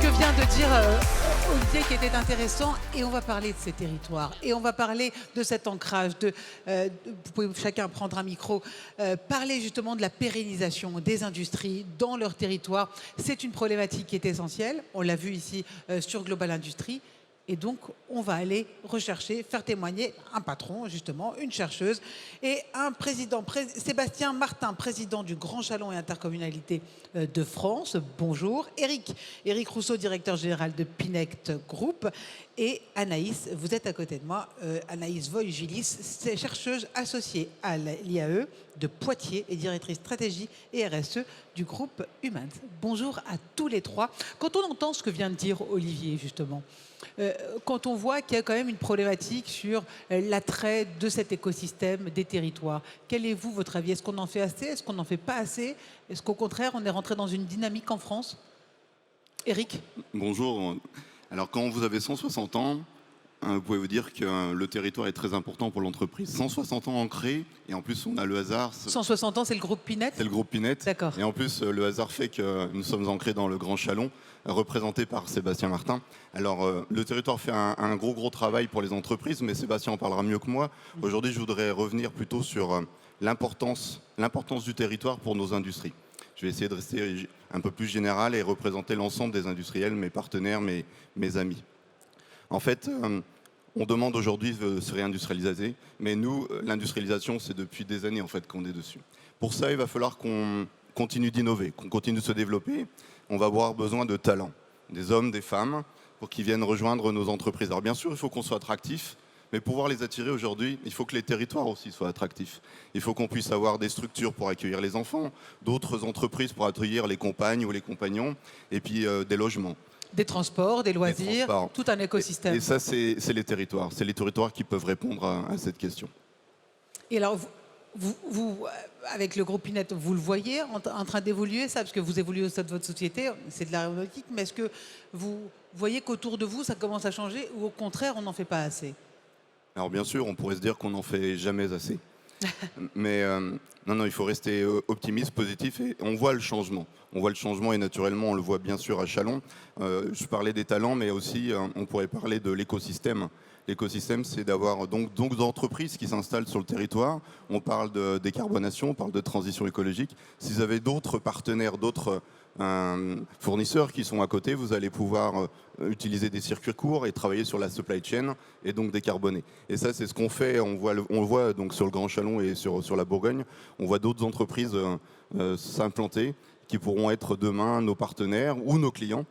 que vient de dire Olivier qui était intéressant, et on va parler de ces territoires et on va parler de cet ancrage, vous pouvez chacun prendre un micro, parler justement de la pérennisation des industries dans leur territoire. C'est une problématique qui est essentielle, on l'a vu ici sur Global Industrie. Et donc, on va aller rechercher, faire témoigner un patron, justement, une chercheuse, et un président, Sébastien Martin, président du Grand Chalon et Intercommunalité de France. Bonjour. Éric Rousseau, directeur général de Pinect Group. Et Anaïs, vous êtes à côté de moi, Anaïs Voy-Gilis, c'est chercheuse associée à l'IAE de Poitiers et directrice stratégie et RSE du groupe Humans. Bonjour à tous les trois. Quand on entend ce que vient de dire Olivier, justement, quand on voit qu'il y a quand même une problématique sur l'attrait de cet écosystème des territoires, quel est votre avis? Est-ce qu'on en fait assez? Est-ce qu'on n'en fait pas assez? Est-ce qu'au contraire, on est rentré dans une dynamique en France? Éric? Bonjour. Alors quand vous avez 160 ans, vous pouvez vous dire que le territoire est très important pour l'entreprise. 160 ans ancrés, et en plus on a le hasard. 160 ans, c'est le groupe Pinect? C'est le groupe Pinect. D'accord. Et en plus, le hasard fait que nous sommes ancrés dans le Grand Chalon, représenté par Sébastien Martin. Alors, le territoire fait un gros travail pour les entreprises, mais Sébastien en parlera mieux que moi. Aujourd'hui, je voudrais revenir plutôt sur l'importance du territoire pour nos industries. Je vais essayer de rester un peu plus général et représenter l'ensemble des industriels, mes partenaires, mes amis. En fait, on demande aujourd'hui de se réindustrialiser, mais nous, l'industrialisation, c'est depuis des années en fait qu'on est dessus. Pour ça, il va falloir qu'on continue d'innover, qu'on continue de se développer. On va avoir besoin de talents, des hommes, des femmes, pour qu'ils viennent rejoindre nos entreprises. Alors bien sûr, il faut qu'on soit attractif, mais pour pouvoir les attirer aujourd'hui, il faut que les territoires aussi soient attractifs. Il faut qu'on puisse avoir des structures pour accueillir les enfants, d'autres entreprises pour accueillir les compagnes ou les compagnons, et puis des logements. Des transports, des loisirs, tout un écosystème. Et ça, c'est les territoires. C'est les territoires qui peuvent répondre à cette question. Et alors, vous, avec le groupe Pinect, vous le voyez en train d'évoluer, ça, parce que vous évoluez au sein de votre société, c'est de l'aéronautique, mais est-ce que vous voyez qu'autour de vous, ça commence à changer, ou au contraire, on n'en fait pas assez? Alors bien sûr, on pourrait se dire qu'on n'en fait jamais assez. Mais non, il faut rester optimiste, positif, et on voit le changement. On voit le changement et naturellement, on le voit bien sûr à Chalon. Je parlais des talents, mais aussi on pourrait parler de l'écosystème. L'écosystème, c'est d'avoir donc d'entreprises qui s'installent sur le territoire. On parle de décarbonation, on parle de transition écologique. Si vous avez d'autres partenaires, d'autres fournisseurs qui sont à côté, vous allez pouvoir utiliser des circuits courts et travailler sur la supply chain et donc décarboner. Et ça, c'est ce qu'on fait. On le voit donc sur le Grand Chalon et sur la Bourgogne. On voit d'autres entreprises s'implanter qui pourront être demain nos partenaires ou nos clients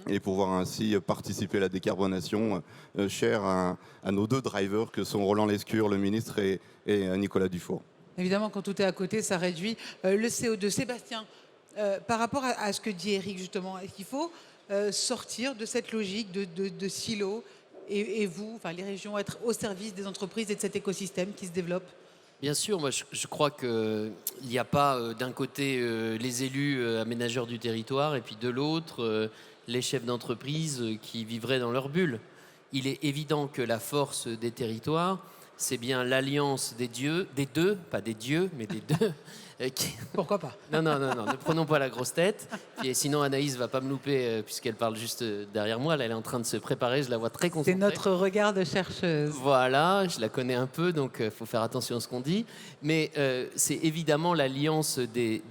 et pouvoir ainsi participer à la décarbonation chère à nos deux drivers que sont Roland Lescure, le ministre, et Nicolas Dufour. Évidemment, quand tout est à côté, ça réduit le CO2. Sébastien, par rapport à ce que dit Éric, justement, est-ce qu'il faut sortir de cette logique de silo et vous, enfin les régions, être au service des entreprises et de cet écosystème qui se développe? Bien sûr, moi je crois qu'il n'y a pas d'un côté les élus aménageurs du territoire et puis de l'autre les chefs d'entreprise qui vivraient dans leur bulle. Il est évident que la force des territoires, c'est bien l'alliance des deux, pas des dieux, mais des deux. Pourquoi pas? Non, ne prenons pas la grosse tête. Et sinon, Anaïs ne va pas me louper puisqu'elle parle juste derrière moi. Là, elle est en train de se préparer, je la vois très concentrée. C'est notre regard de chercheuse. Voilà, je la connais un peu, donc il faut faire attention à ce qu'on dit. Mais c'est évidemment l'alliance des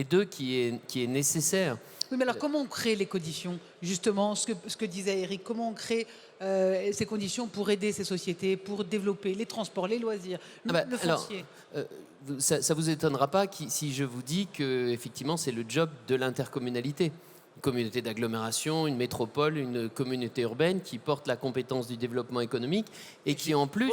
deux qui est nécessaire. Oui, mais alors comment on crée les conditions? Justement, ce que disait Éric, comment on crée ces conditions pour aider ces sociétés, pour développer les transports, les loisirs, le foncier? Ça vous étonnera pas si je vous dis que effectivement c'est le job de l'intercommunalité. Une communauté d'agglomération, une métropole, une communauté urbaine qui porte la compétence du développement économique et qui en plus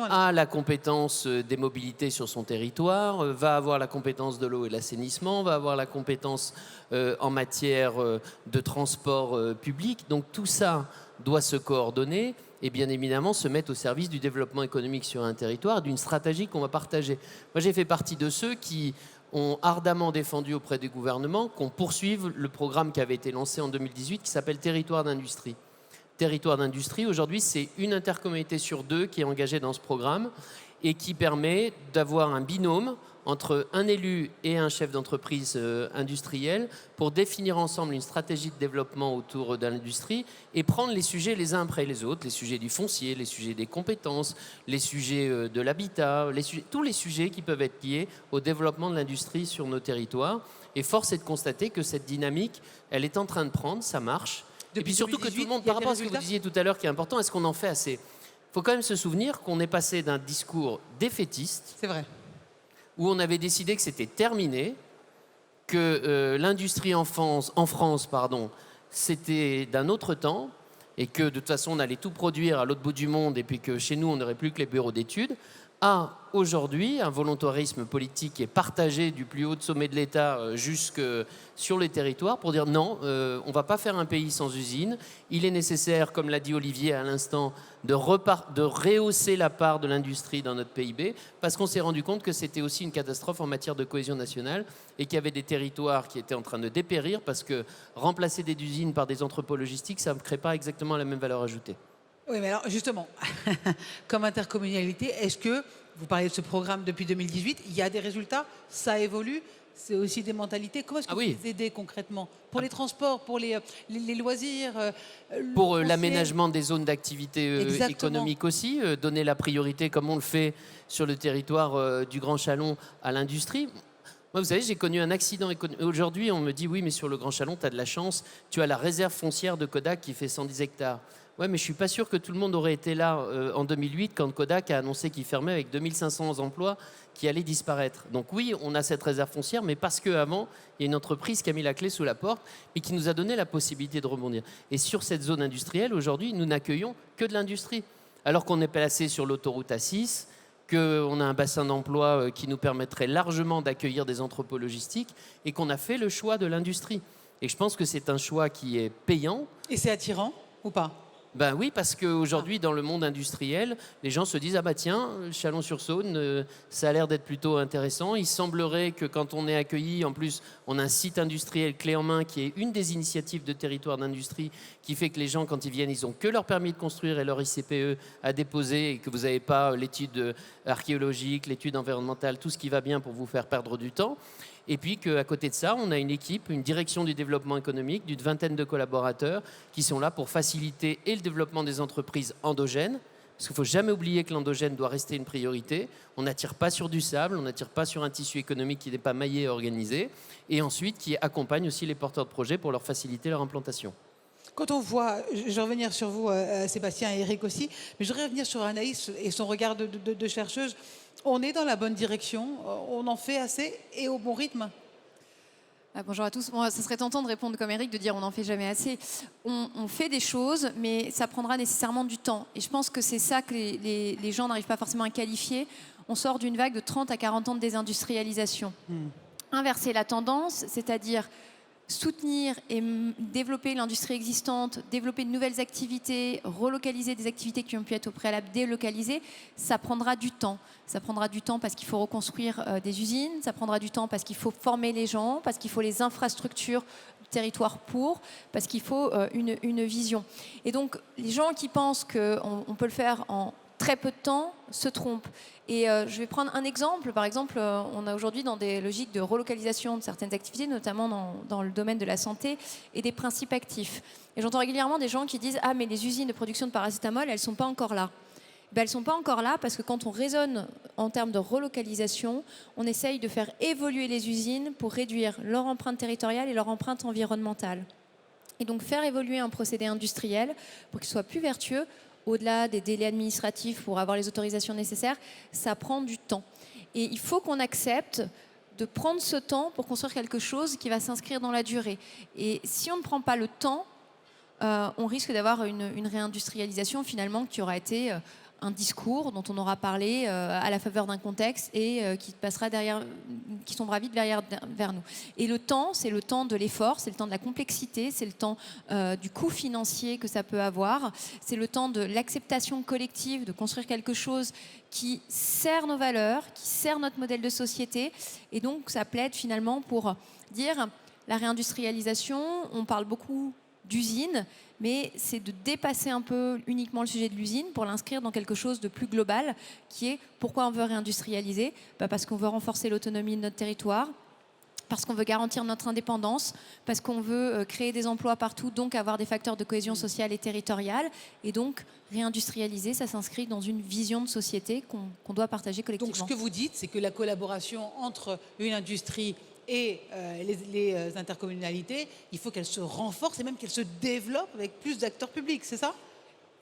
a la compétence des mobilités sur son territoire, va avoir la compétence de l'eau et l'assainissement, va avoir la compétence en matière de transport public. Donc tout ça doit se coordonner et bien évidemment se mettre au service du développement économique sur un territoire, d'une stratégie qu'on va partager. Moi j'ai fait partie de ceux qui ont ardemment défendu auprès du gouvernement qu'on poursuive le programme qui avait été lancé en 2018 qui s'appelle Territoire d'industrie. Territoire d'industrie, aujourd'hui, c'est une intercommunauté sur deux qui est engagée dans ce programme. et qui permet d'avoir un binôme entre un élu et un chef d'entreprise industriel pour définir ensemble une stratégie de développement autour de l'industrie et prendre les sujets les uns après les autres, les sujets du foncier, les sujets des compétences, les sujets de l'habitat, tous les sujets qui peuvent être liés au développement de l'industrie sur nos territoires. Et force est de constater que cette dynamique, elle est en train de prendre, ça marche. Et puis surtout que tout le monde, par rapport à ce que vous disiez tout à l'heure qui est important, est-ce qu'on en fait assez ? Il faut quand même se souvenir qu'on est passé d'un discours défaitiste, C'est vrai. où on avait décidé que c'était terminé, que l'industrie en France, c'était d'un autre temps, et que de toute façon on allait tout produire à l'autre bout du monde, et puis que chez nous on n'aurait plus que les bureaux d'études, à aujourd'hui un volontarisme politique qui est partagé du plus haut sommet de l'État jusque sur les territoires pour dire non, on ne va pas faire un pays sans usine. Il est nécessaire, comme l'a dit Olivier à l'instant, de rehausser la part de l'industrie dans notre PIB parce qu'on s'est rendu compte que c'était aussi une catastrophe en matière de cohésion nationale et qu'il y avait des territoires qui étaient en train de dépérir parce que remplacer des usines par des entrepôts logistiques, ça ne crée pas exactement la même valeur ajoutée. Oui, mais alors justement, comme intercommunalité, est-ce que, vous parlez de ce programme depuis 2018, il y a des résultats, ça évolue, c'est aussi des mentalités. Comment est-ce que vous les aidez concrètement ? Pour les transports, pour les loisirs pour l'aménagement des zones d'activité économique aussi, donner la priorité, comme on le fait sur le territoire du Grand Chalon, à l'industrie. Moi, vous savez, j'ai connu un accident économique. Aujourd'hui, on me dit, oui, mais sur le Grand Chalon, tu as de la chance, tu as la réserve foncière de Kodak qui fait 110 hectares. Ouais, mais je ne suis pas sûr que tout le monde aurait été là en 2008 quand Kodak a annoncé qu'il fermait avec 2500 emplois qui allaient disparaître. Donc oui, on a cette réserve foncière, mais parce qu'avant, il y a une entreprise qui a mis la clé sous la porte et qui nous a donné la possibilité de rebondir. Et sur cette zone industrielle, aujourd'hui, nous n'accueillons que de l'industrie. Alors qu'on est placé sur l'autoroute A6, qu'on a un bassin d'emploi qui nous permettrait largement d'accueillir des entrepôts logistiques et qu'on a fait le choix de l'industrie. Et je pense que c'est un choix qui est payant. Et c'est attirant ou pas ? Ben oui, parce qu'aujourd'hui, dans le monde industriel, les gens se disent « Ah bah tiens, Chalon-sur-Saône, ça a l'air d'être plutôt intéressant. Il semblerait que quand on est accueilli, en plus, on a un site industriel clé en main qui est une des initiatives de territoire d'industrie qui fait que les gens, quand ils viennent, ils n'ont que leur permis de construire et leur ICPE à déposer et que vous n'avez pas l'étude archéologique, l'étude environnementale, tout ce qui va bien pour vous faire perdre du temps. » Et puis qu'à côté de ça, on a une équipe, une direction du développement économique d'une vingtaine de collaborateurs qui sont là pour faciliter et le développement des entreprises endogènes, parce qu'il ne faut jamais oublier que l'endogène doit rester une priorité. On n'attire pas sur du sable, on n'attire pas sur un tissu économique qui n'est pas maillé et organisé, et ensuite qui accompagne aussi les porteurs de projets pour leur faciliter leur implantation. Quand on voit, je vais revenir sur vous, Sébastien et Eric aussi, mais je voudrais revenir sur Anaïs et son regard de chercheuse. On est dans la bonne direction, on en fait assez et au bon rythme. Bonjour à tous. Moi, ça serait tentant de répondre comme Eric, de dire on n'en fait jamais assez. On fait des choses, mais ça prendra nécessairement du temps. Et je pense que c'est ça que les gens n'arrivent pas forcément à qualifier. On sort d'une vague de 30 à 40 ans de désindustrialisation. Inverser la tendance, c'est-à-dire soutenir et développer l'industrie existante, développer de nouvelles activités, relocaliser des activités qui ont pu être au préalable délocalisées, ça prendra du temps. Ça prendra du temps parce qu'il faut reconstruire des usines, ça prendra du temps parce qu'il faut former les gens, parce qu'il faut les infrastructures du territoire parce qu'il faut une vision. Et donc, les gens qui pensent qu'on peut le faire en très peu de temps se trompent. Et je vais prendre un exemple. Par exemple, on a aujourd'hui dans des logiques de relocalisation de certaines activités, notamment dans le domaine de la santé et des principes actifs. Et j'entends régulièrement des gens qui disent « Ah, mais les usines de production de paracétamol, elles ne sont pas encore là ». Ben, elles ne sont pas encore là parce que quand on raisonne en termes de relocalisation, on essaye de faire évoluer les usines pour réduire leur empreinte territoriale et leur empreinte environnementale. Et donc faire évoluer un procédé industriel pour qu'il soit plus vertueux, au-delà des délais administratifs pour avoir les autorisations nécessaires, ça prend du temps. Et il faut qu'on accepte de prendre ce temps pour construire quelque chose qui va s'inscrire dans la durée. Et si on ne prend pas le temps, on risque d'avoir une réindustrialisation finalement qui aura été un discours dont on aura parlé à la faveur d'un contexte et qui passera derrière, qui tombera vite vers nous. Et le temps, c'est le temps de l'effort, c'est le temps de la complexité, c'est le temps du coût financier que ça peut avoir, c'est le temps de l'acceptation collective, de construire quelque chose qui sert nos valeurs, qui sert notre modèle de société. Et donc, ça plaide finalement pour dire la réindustrialisation, on parle beaucoup d'usine, mais c'est de dépasser un peu uniquement le sujet de l'usine pour l'inscrire dans quelque chose de plus global, qui est pourquoi on veut réindustrialiser. Parce qu'on veut renforcer l'autonomie de notre territoire, parce qu'on veut garantir notre indépendance, parce qu'on veut créer des emplois partout, donc avoir des facteurs de cohésion sociale et territoriale. Et donc, réindustrialiser, ça s'inscrit dans une vision de société qu'on doit partager collectivement. Donc ce que vous dites, c'est que la collaboration entre une industrie et les intercommunalités, il faut qu'elle se renforce et même qu'elle se développe avec plus d'acteurs publics, c'est ça ?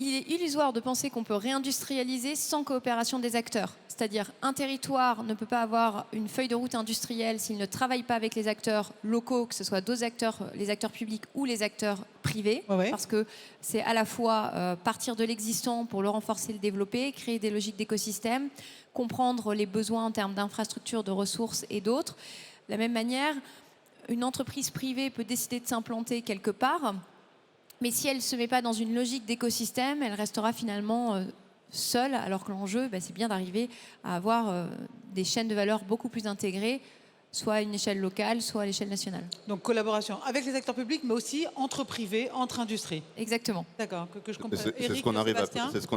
Il est illusoire de penser qu'on peut réindustrialiser sans coopération des acteurs. C'est-à-dire, un territoire ne peut pas avoir une feuille de route industrielle s'il ne travaille pas avec les acteurs locaux, que ce soit d'autres acteurs, les acteurs publics ou les acteurs privés. Ouais. Parce que c'est à la fois partir de l'existant pour le renforcer, le développer, créer des logiques d'écosystème, comprendre les besoins en termes d'infrastructures, de ressources et d'autres. De la même manière, une entreprise privée peut décider de s'implanter quelque part, mais si elle ne se met pas dans une logique d'écosystème, elle restera finalement seule, alors que l'enjeu, c'est bien d'arriver à avoir des chaînes de valeur beaucoup plus intégrées, soit à une échelle locale, soit à l'échelle nationale. Donc collaboration avec les acteurs publics, mais aussi entre privés, entre industries. Exactement. D'accord, que je comprends. C'est ce qu'on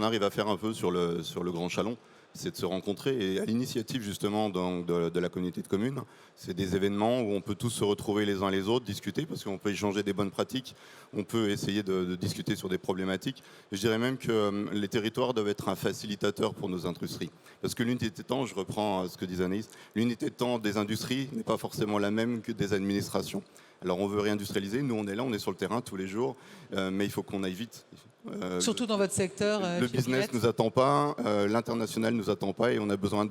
arrive à faire un peu sur le Grand Chalon, c'est de se rencontrer, et à l'initiative justement de la communauté de communes, c'est des événements où on peut tous se retrouver les uns les autres, discuter, parce qu'on peut échanger des bonnes pratiques, on peut essayer de discuter sur des problématiques. Je dirais même que les territoires doivent être un facilitateur pour nos industries. Parce que l'unité de temps, je reprends ce que disait Anaïs, l'unité de temps des industries n'est pas forcément la même que des administrations. Alors on veut réindustrialiser, nous on est là, on est sur le terrain tous les jours, mais il faut qu'on aille vite. Surtout dans votre secteur. Le business ne nous attend pas, l'international ne nous attend pas et on a besoin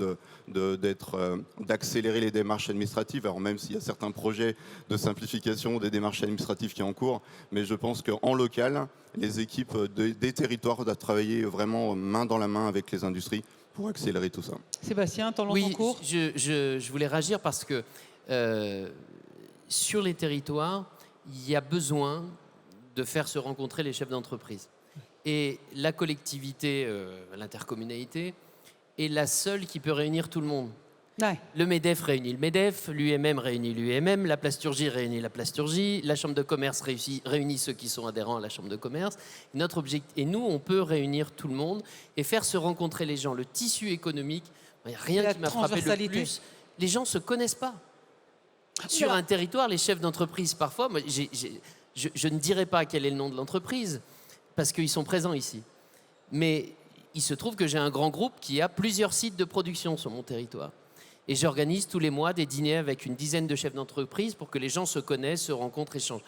d'accélérer les démarches administratives. Alors même s'il y a certains projets de simplification des démarches administratives qui sont en cours, mais je pense qu'en local, les équipes des territoires doivent travailler vraiment main dans la main avec les industries pour accélérer tout ça. Sébastien, temps long en cours. Je voulais réagir parce que sur les territoires, il y a besoin de faire se rencontrer les chefs d'entreprise. Et la collectivité, l'intercommunalité, est la seule qui peut réunir tout le monde. Ouais. Le MEDEF réunit le MEDEF, l'UMM réunit l'UMM, la Plasturgie réunit la Plasturgie, la Chambre de commerce réunit ceux qui sont adhérents à la Chambre de commerce. Notre objectif, et nous, on peut réunir tout le monde et faire se rencontrer les gens. Le tissu économique, il n'y a rien qui m'a frappé le plus. Les gens ne se connaissent pas. Sur un territoire, les chefs d'entreprise, parfois, je ne dirai pas quel est le nom de l'entreprise, parce qu'ils sont présents ici. Mais il se trouve que j'ai un grand groupe qui a plusieurs sites de production sur mon territoire. Et j'organise tous les mois des dîners avec une dizaine de chefs d'entreprise pour que les gens se connaissent, se rencontrent, échangent.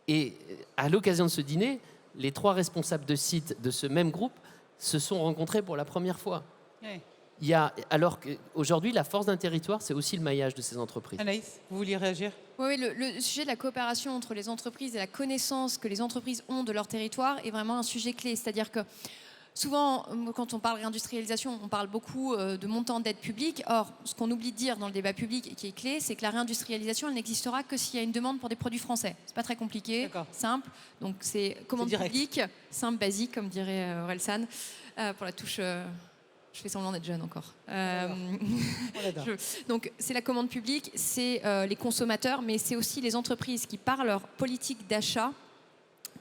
Et à l'occasion de ce dîner, les 3 responsables de site de ce même groupe se sont rencontrés pour la première fois. Ouais. Alors qu'aujourd'hui, la force d'un territoire, c'est aussi le maillage de ces entreprises. Anaïs, vous vouliez réagir ? Oui, le sujet de la coopération entre les entreprises et la connaissance que les entreprises ont de leur territoire est vraiment un sujet clé. C'est-à-dire que souvent, quand on parle réindustrialisation, on parle beaucoup de montants d'aide publique. Or, ce qu'on oublie de dire dans le débat public et qui est clé, c'est que la réindustrialisation, elle n'existera que s'il y a une demande pour des produits français. C'est pas très compliqué, simple. Donc c'est commande publique, simple, basique, comme dirait Orelsan, pour la touche... Je fais semblant d'être jeune encore. Donc, c'est la commande publique, c'est les consommateurs, mais c'est aussi les entreprises qui, par leur politique d'achat,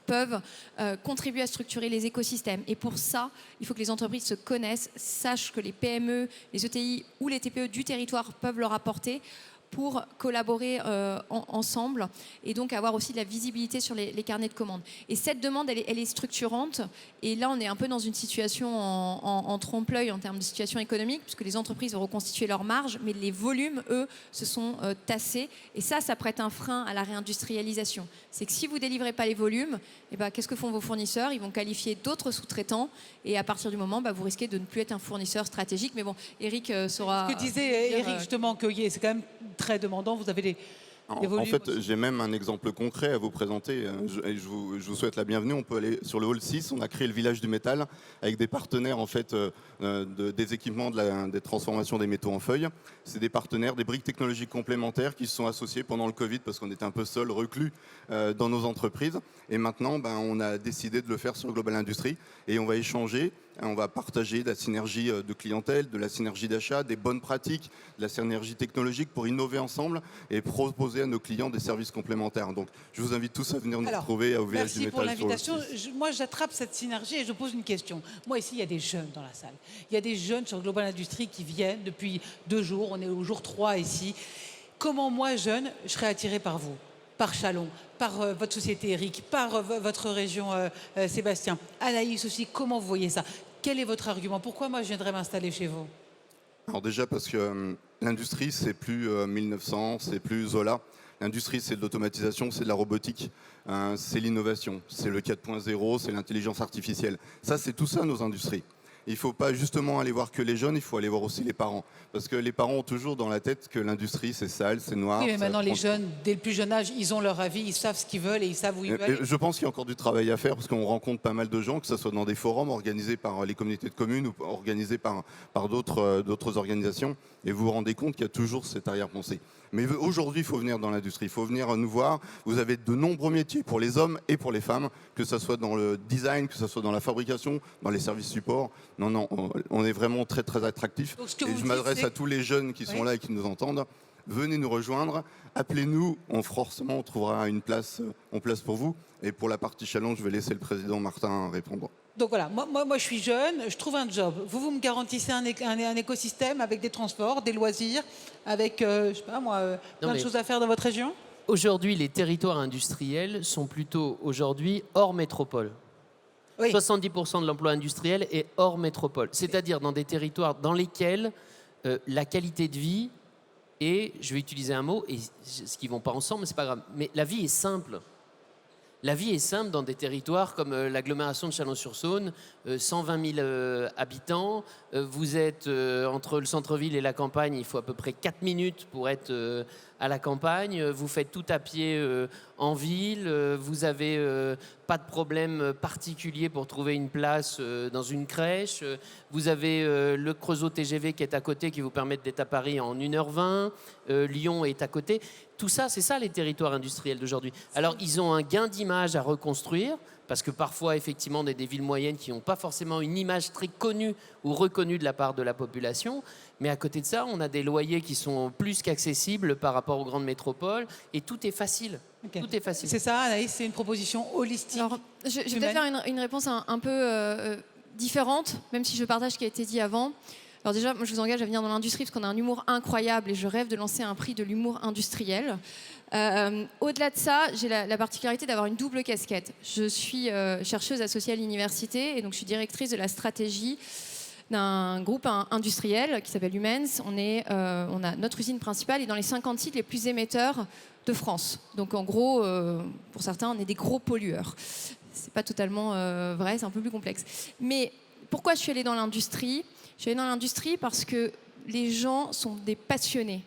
peuvent contribuer à structurer les écosystèmes. Et pour ça, il faut que les entreprises se connaissent, sachent que les PME, les ETI ou les TPE du territoire peuvent leur apporter pour collaborer ensemble et donc avoir aussi de la visibilité sur les carnets de commandes. Et cette demande, elle est structurante. Et là, on est un peu dans une situation en trompe-l'œil en termes de situation économique, puisque les entreprises ont reconstitué leurs marges, mais les volumes, eux, se sont tassés. Et ça prête un frein à la réindustrialisation. C'est que si vous ne délivrez pas les volumes, qu'est-ce que font vos fournisseurs ? Ils vont qualifier d'autres sous-traitants. Et à partir du moment, vous risquez de ne plus être un fournisseur stratégique. Mais bon, Eric saura... Ce que disait Eric, justement, que c'est quand même très demandant. Vous avez des volumes. En fait, j'ai même un exemple concret à vous présenter. Je vous souhaite la bienvenue. On peut aller sur le hall 6. On a créé le village du métal avec des partenaires en fait, des équipements des transformations des métaux en feuilles. C'est des partenaires, des briques technologiques complémentaires qui se sont associés pendant le Covid parce qu'on était un peu seuls, reclus dans nos entreprises. Et maintenant, on a décidé de le faire sur Global Industries et on va échanger On va partager de la synergie de clientèle, de la synergie d'achat, des bonnes pratiques, de la synergie technologique pour innover ensemble et proposer à nos clients des services complémentaires. Donc, je vous invite tous à venir nous retrouver au Village du Merci pour Métal. l'invitation. Moi, j'attrape cette synergie et je pose une question. Moi, ici, il y a des jeunes dans la salle. Il y a des jeunes sur Global Industries qui viennent depuis 2 jours. On est au jour 3 ici. Comment, moi, jeune, je serais attiré par vous, par Chalon, par votre société Eric, par votre région Sébastien. Anaïs aussi, comment vous voyez ça? Quel est votre argument? Pourquoi moi je viendrais m'installer chez vous? Alors déjà parce que l'industrie, c'est plus 1900, c'est plus Zola. L'industrie, c'est de l'automatisation, c'est de la robotique, c'est l'innovation, c'est le 4.0, c'est l'intelligence artificielle. Ça, c'est tout ça, nos industries. Il ne faut pas justement aller voir que les jeunes, il faut aller voir aussi les parents. Parce que les parents ont toujours dans la tête que l'industrie, c'est sale, c'est noir. Oui, mais maintenant, les jeunes, dès le plus jeune âge, ils ont leur avis, ils savent ce qu'ils veulent et ils savent où ils veulent. Je pense qu'il y a encore du travail à faire parce qu'on rencontre pas mal de gens, que ce soit dans des forums organisés par les communautés de communes ou organisés par d'autres organisations. Et vous vous rendez compte qu'il y a toujours cette arrière-pensée. Mais aujourd'hui, il faut venir dans l'industrie, il faut venir nous voir. Vous avez de nombreux métiers pour les hommes et pour les femmes, que ce soit dans le design, que ce soit dans la fabrication, dans les services supports. Non, on est vraiment très, très attractifs. Et je m'adresse à tous les jeunes qui sont là et qui nous entendent. Venez nous rejoindre, appelez-nous, forcément on trouvera une place pour vous. Et pour la partie challenge, je vais laisser le président Martin répondre. Donc voilà, moi je suis jeune, je trouve un job. Vous me garantissez un écosystème avec des transports, des loisirs, avec, je sais pas moi, plein de choses à faire dans votre région? Aujourd'hui, les territoires industriels sont plutôt aujourd'hui hors métropole. Oui. 70% de l'emploi industriel est hors métropole, c'est-à-dire dans des territoires dans lesquels la qualité de vie est, je vais utiliser un mot, et ce qui ne vont pas ensemble, mais c'est pas grave, mais la vie est simple. La vie est simple dans des territoires comme l'agglomération de Chalon-sur-Saône, 120 000 habitants. Vous êtes entre le centre-ville et la campagne, il faut à peu près 4 minutes pour être à la campagne. Vous faites tout à pied en ville. Vous n'avez pas de problème particulier pour trouver une place dans une crèche. Vous avez le Creusot TGV qui est à côté, qui vous permet d'être à Paris en 1h20. Lyon est à côté. Tout ça, c'est ça les territoires industriels d'aujourd'hui. Alors, ils ont un gain d'image à reconstruire, parce que parfois, effectivement, on a des villes moyennes qui n'ont pas forcément une image très connue ou reconnue de la part de la population. Mais à côté de ça, on a des loyers qui sont plus qu'accessibles par rapport aux grandes métropoles, et tout est facile. Okay. Tout est facile. C'est ça, Anaïs, c'est une proposition holistique. Alors, je vais peut-être faire une réponse un peu différente, même si je partage ce qui a été dit avant. Alors déjà, moi, je vous engage à venir dans l'industrie parce qu'on a un humour incroyable et je rêve de lancer un prix de l'humour industriel. Au-delà de ça, j'ai la particularité d'avoir une double casquette. Je suis chercheuse associée à l'université et donc je suis directrice de la stratégie d'un groupe industriel qui s'appelle Humens. On a notre usine principale est dans les 50 sites les plus émetteurs de France. Donc en gros, pour certains, on est des gros pollueurs. C'est pas totalement vrai, c'est un peu plus complexe. Mais pourquoi je suis allée dans l'industrie ? Je suis allée dans l'industrie parce que les gens sont des passionnés.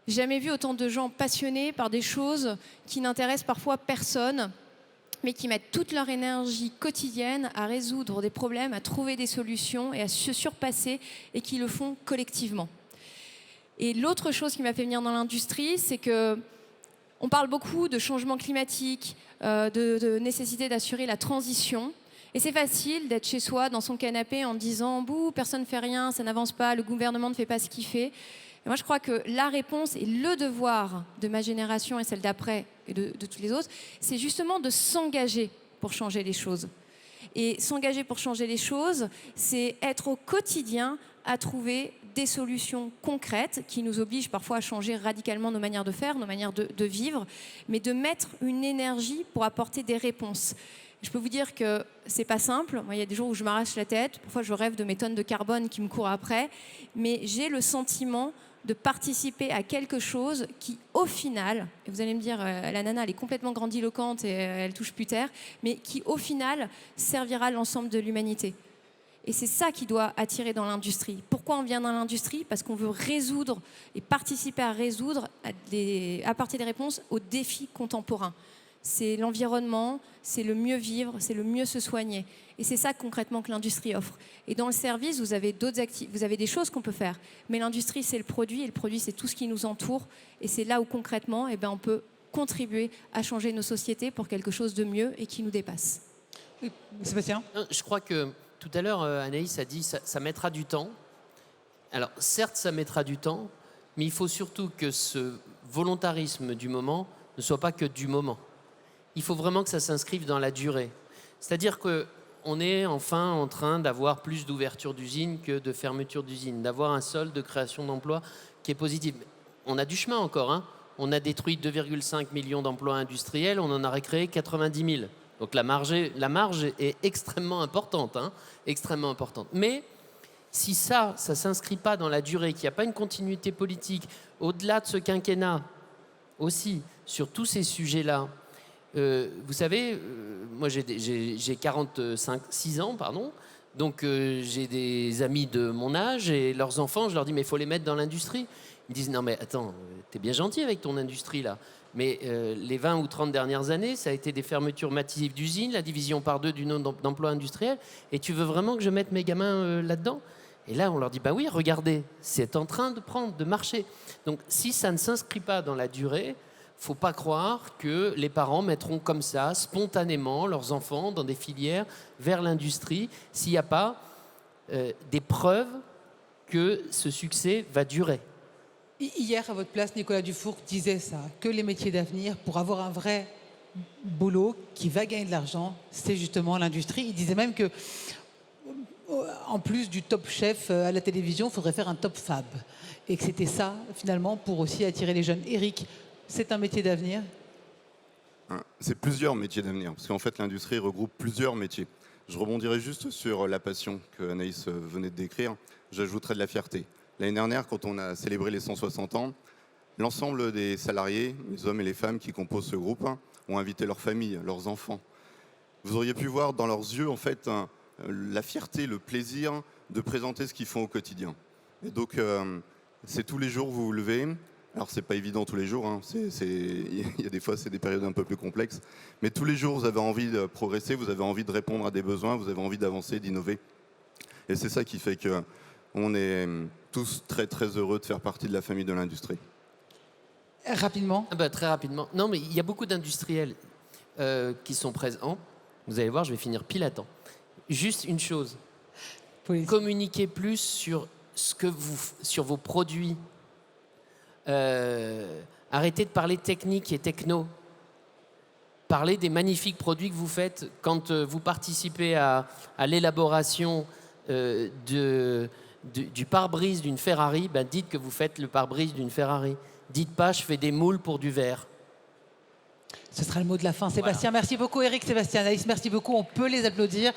J'ai jamais vu autant de gens passionnés par des choses qui n'intéressent parfois personne, mais qui mettent toute leur énergie quotidienne à résoudre des problèmes, à trouver des solutions et à se surpasser, et qui le font collectivement. Et l'autre chose qui m'a fait venir dans l'industrie, c'est que on parle beaucoup de changement climatique, de nécessité d'assurer la transition. Et c'est facile d'être chez soi, dans son canapé, en disant « Bouh, personne ne fait rien, ça n'avance pas, le gouvernement ne fait pas ce qu'il fait ». Et moi, je crois que la réponse et le devoir de ma génération et celle d'après et de toutes les autres, c'est justement de s'engager pour changer les choses. Et s'engager pour changer les choses, c'est être au quotidien à trouver des solutions concrètes qui nous obligent parfois à changer radicalement nos manières de faire, nos manières de vivre, mais de mettre une énergie pour apporter des réponses. Je peux vous dire que c'est pas simple. Moi, il y a des jours où je m'arrache la tête. Parfois, je rêve de mes tonnes de carbone qui me courent après. Mais j'ai le sentiment de participer à quelque chose qui, au final, et vous allez me dire, la nana, elle est complètement grandiloquente et elle touche plus terre, mais qui, au final, servira l'ensemble de l'humanité. Et c'est ça qui doit attirer dans l'industrie. Pourquoi on vient dans l'industrie ? Parce qu'on veut résoudre et participer à résoudre, à apporter des réponses aux défis contemporains. C'est l'environnement, c'est le mieux vivre, c'est le mieux se soigner. Et c'est ça concrètement que l'industrie offre. Et dans le service, vous avez vous avez des choses qu'on peut faire. Mais l'industrie, c'est le produit, et le produit, c'est tout ce qui nous entoure. Et c'est là où concrètement, on peut contribuer à changer nos sociétés pour quelque chose de mieux et qui nous dépasse. Oui, Sébastien ? Je crois que Tout à l'heure, Anaïs a dit ça mettra du temps. Alors, certes, ça mettra du temps, mais il faut surtout que ce volontarisme du moment ne soit pas que du moment. Il faut vraiment que ça s'inscrive dans la durée. C'est-à-dire qu'on est enfin en train d'avoir plus d'ouverture d'usines que de fermeture d'usines, d'avoir un solde de création d'emplois qui est positif. On a du chemin encore, hein. On a détruit 2,5 millions d'emplois industriels, on en a recréé 90 000. Donc la marge est extrêmement importante, hein, extrêmement importante. Mais si ça ne s'inscrit pas dans la durée, qu'il n'y a pas une continuité politique, au-delà de ce quinquennat aussi, sur tous ces sujets-là, vous savez, moi j'ai 46 ans, pardon, donc j'ai des amis de mon âge et leurs enfants, je leur dis mais il faut les mettre dans l'industrie. Ils me disent non mais attends, t'es bien gentil avec ton industrie là, mais les 20 ou 30 dernières années, ça a été des fermetures massives d'usines, la division par 2 du nombre d'emplois industriels, et tu veux vraiment que je mette mes gamins là-dedans? Et là, on leur dit, bah oui, regardez, c'est en train de marcher. Donc, si ça ne s'inscrit pas dans la durée, faut pas croire que les parents mettront comme ça, spontanément, leurs enfants dans des filières vers l'industrie, s'il n'y a pas des preuves que ce succès va durer. Hier, à votre place, Nicolas Dufour disait ça, que les métiers d'avenir, pour avoir un vrai boulot qui va gagner de l'argent, c'est justement l'industrie. Il disait même que en plus du top chef à la télévision, il faudrait faire un top fab. Et que c'était ça, finalement, pour aussi attirer les jeunes. Eric, c'est un métier d'avenir? C'est plusieurs métiers d'avenir, parce qu'en fait, l'industrie regroupe plusieurs métiers. Je rebondirai juste sur la passion que Anaïs venait de décrire. J'ajouterai de la fierté. L'année dernière, quand on a célébré les 160 ans, l'ensemble des salariés, les hommes et les femmes qui composent ce groupe, ont invité leurs familles, leurs enfants. Vous auriez pu voir dans leurs yeux, en fait, la fierté, le plaisir de présenter ce qu'ils font au quotidien. Et donc, c'est tous les jours vous vous levez. Alors, c'est pas évident tous les jours. Hein. Il y a des fois, c'est des périodes un peu plus complexes. Mais tous les jours, vous avez envie de progresser, vous avez envie de répondre à des besoins, vous avez envie d'avancer, d'innover. Et c'est ça qui fait qu'on est tous très, très heureux de faire partie de la famille de l'industrie. Rapidement. Très rapidement. Non, mais il y a beaucoup d'industriels qui sont présents. Vous allez voir, je vais finir pile à temps. Juste une chose, communiquez plus sur vos produits. Arrêtez de parler technique et techno. Parlez des magnifiques produits que vous faites quand vous participez à l'élaboration du pare-brise d'une Ferrari. Dites que vous faites le pare-brise d'une Ferrari. Dites pas, je fais des moules pour du verre. Ce sera le mot de la fin. Sébastien, voilà. Merci beaucoup. Eric, Sébastien, Anaïs, merci beaucoup. On peut les applaudir.